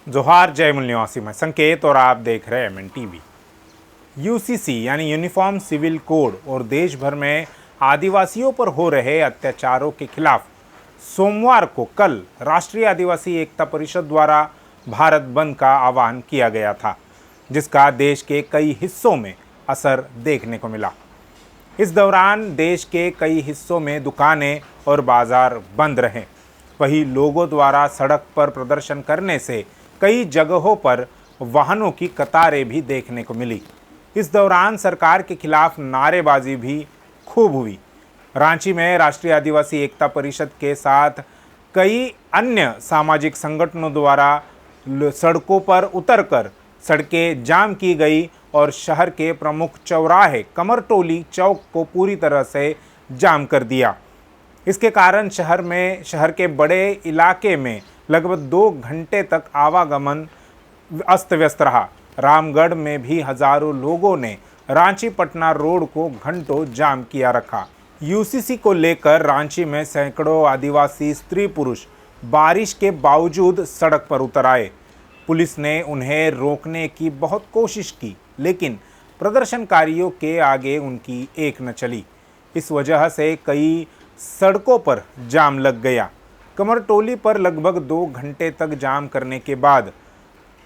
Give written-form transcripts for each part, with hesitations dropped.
जोहार जय मूल निवासी, मैं संकेत और आप देख रहे हैं एमएन टीवी। यूसीसी यानी यूनिफॉर्म सिविल कोड और देश भर में आदिवासियों पर हो रहे अत्याचारों के खिलाफ सोमवार को कल राष्ट्रीय आदिवासी एकता परिषद द्वारा भारत बंद का आह्वान किया गया था, जिसका देश के कई हिस्सों में असर देखने को मिला। इस दौरान देश के कई हिस्सों में दुकानें और बाजार बंद रहे। वहीं लोगों द्वारा सड़क पर प्रदर्शन करने से कई जगहों पर वाहनों की कतारें भी देखने को मिली। इस दौरान सरकार के खिलाफ नारेबाजी भी खूब हुई। रांची में राष्ट्रीय आदिवासी एकता परिषद के साथ कई अन्य सामाजिक संगठनों द्वारा सड़कों पर उतरकर सड़कें जाम की गई और शहर के प्रमुख चौराहे कमरटोली चौक को पूरी तरह से जाम कर दिया। इसके कारण शहर के बड़े इलाके में लगभग 2 घंटे तक आवागमन अस्त व्यस्त रहा। रामगढ़ में भी हजारों लोगों ने रांची पटना रोड को घंटों जाम किया रखा। यूसीसी को लेकर रांची में सैकड़ों आदिवासी स्त्री पुरुष बारिश के बावजूद सड़क पर उतर आए। पुलिस ने उन्हें रोकने की बहुत कोशिश की, लेकिन प्रदर्शनकारियों के आगे उनकी एक न चली। इस वजह से कई सड़कों पर जाम लग गया। कमरटोली पर लगभग 2 घंटे तक जाम करने के बाद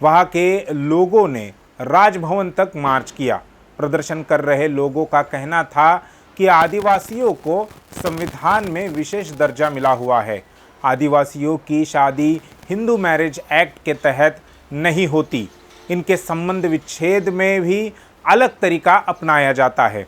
वहां के लोगों ने राजभवन तक मार्च किया। प्रदर्शन कर रहे लोगों का कहना था कि आदिवासियों को संविधान में विशेष दर्जा मिला हुआ है। आदिवासियों की शादी हिंदू मैरिज एक्ट के तहत नहीं होती। इनके संबंध विच्छेद में भी अलग तरीका अपनाया जाता है।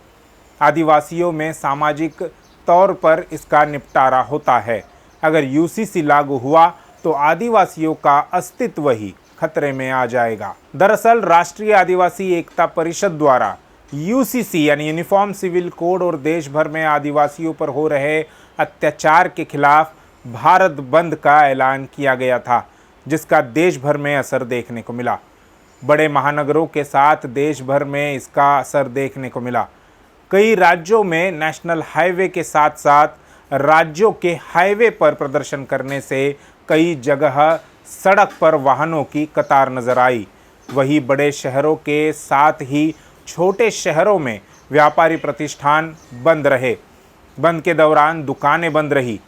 आदिवासियों में सामाजिक तौर पर इसका निपटारा होता है। अगर यूसीसी लागू हुआ तो आदिवासियों का अस्तित्व ही खतरे में आ जाएगा। दरअसल राष्ट्रीय आदिवासी एकता परिषद द्वारा यूसीसी यानी यूनिफॉर्म सिविल कोड और देश भर में आदिवासियों पर हो रहे अत्याचार के खिलाफ भारत बंद का ऐलान किया गया था, जिसका देश भर में असर देखने को मिला। बड़े महानगरों के साथ देश भर में इसका असर देखने को मिला। कई राज्यों में नेशनल हाईवे के साथ साथ राज्यों के हाईवे पर प्रदर्शन करने से कई जगह सड़क पर वाहनों की कतार नजर आई। वहीं बड़े शहरों के साथ ही छोटे शहरों में व्यापारी प्रतिष्ठान बंद रहे। बंद के दौरान दुकानें बंद रही।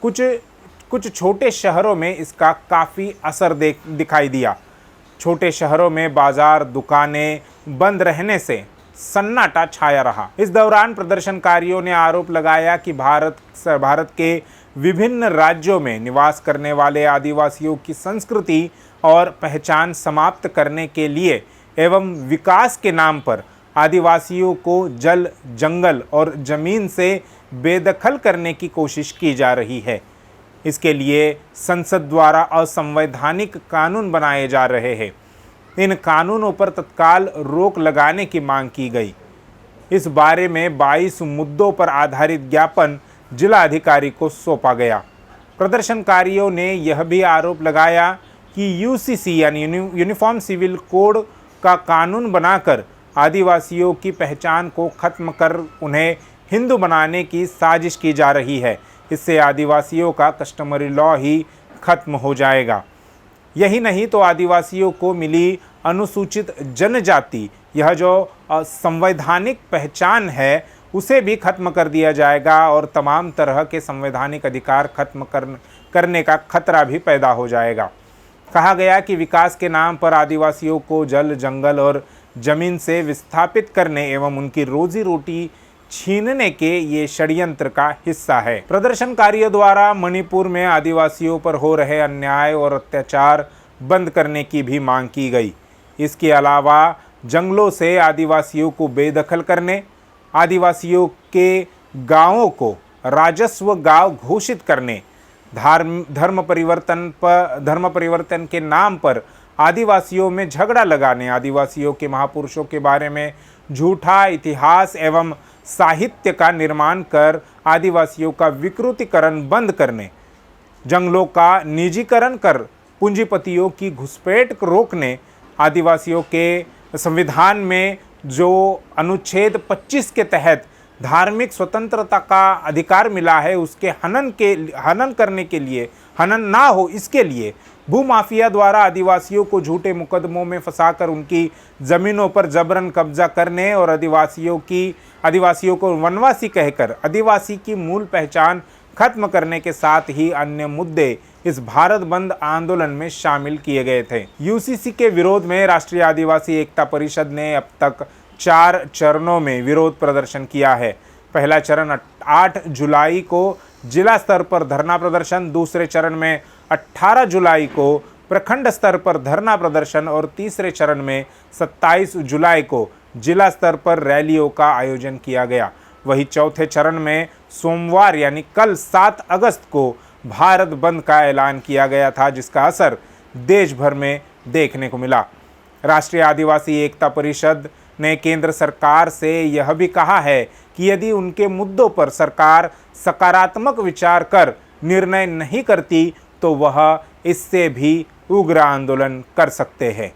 कुछ छोटे शहरों में इसका काफ़ी असर दिखाई दिया। छोटे शहरों में बाजार दुकानें बंद रहने से सन्नाटा छाया रहा। इस दौरान प्रदर्शनकारियों ने आरोप लगाया कि भारत के विभिन्न राज्यों में निवास करने वाले आदिवासियों की संस्कृति और पहचान समाप्त करने के लिए एवं विकास के नाम पर आदिवासियों को जल, जंगल और जमीन से बेदखल करने की कोशिश की जा रही है। इसके लिए संसद द्वारा असंवैधानिक कानून बनाए जा रहे हैं। इन कानूनों पर तत्काल रोक लगाने की मांग की गई। इस बारे में 22 मुद्दों पर आधारित ज्ञापन जिला अधिकारी को सौंपा गया। प्रदर्शनकारियों ने यह भी आरोप लगाया कि यूसीसी यानी यूनिफॉर्म सिविल कोड का कानून बनाकर आदिवासियों की पहचान को खत्म कर उन्हें हिंदू बनाने की साजिश की जा रही है। इससे आदिवासियों का कस्टमरी लॉ ही खत्म हो जाएगा। यही नहीं तो आदिवासियों को मिली अनुसूचित जनजाति, यह जो संवैधानिक पहचान है, उसे भी खत्म कर दिया जाएगा और तमाम तरह के संवैधानिक अधिकार खत्म करने का खतरा भी पैदा हो जाएगा। कहा गया कि विकास के नाम पर आदिवासियों को जल, जंगल और जमीन से विस्थापित करने एवं उनकी रोजी रोटी छीनने के ये षड्यंत्र का हिस्सा है। प्रदर्शनकारियों द्वारा मणिपुर में आदिवासियों पर हो रहे अन्याय और अत्याचार बंद करने की भी मांग की गई। इसके अलावा जंगलों से आदिवासियों को बेदखल करने, आदिवासियों के गांवों को राजस्व गांव घोषित करने, धर्म परिवर्तन के नाम पर आदिवासियों में झगड़ा लगाने, आदिवासियों के महापुरुषों के बारे में झूठा इतिहास एवं साहित्य का निर्माण कर आदिवासियों का विकृतीकरण बंद करने, जंगलों का निजीकरण कर पूंजीपतियों की घुसपैठ रोकने, आदिवासियों के संविधान में जो अनुच्छेद 25 के तहत धार्मिक स्वतंत्रता का अधिकार मिला है, उसके हनन करने के लिए, हनन ना हो इसके लिए भूमाफिया द्वारा आदिवासियों को झूठे मुकदमों में फंसाकर उनकी जमीनों पर जबरन कब्जा करने और आदिवासियों को वनवासी कहकर आदिवासी की मूल पहचान खत्म करने के साथ ही अन्य मुद्दे इस भारत बंद आंदोलन में शामिल किए गए थे। यूसीसी के विरोध में राष्ट्रीय आदिवासी एकता परिषद ने अब तक 4 चरणों में विरोध प्रदर्शन किया है। पहला चरण 8 जुलाई को जिला स्तर पर धरना प्रदर्शन, दूसरे चरण में 18 जुलाई को प्रखंड स्तर पर धरना प्रदर्शन और तीसरे चरण में 27 जुलाई को जिला स्तर पर रैलियों का आयोजन किया गया। वहीं चौथे चरण में सोमवार यानी कल 7 अगस्त को भारत बंद का ऐलान किया गया था, जिसका असर देश भर में देखने को मिला। राष्ट्रीय आदिवासी एकता परिषद ने केंद्र सरकार से यह भी कहा है कि यदि उनके मुद्दों पर सरकार सकारात्मक विचार कर निर्णय नहीं करती तो वह इससे भी उग्र आंदोलन कर सकते हैं।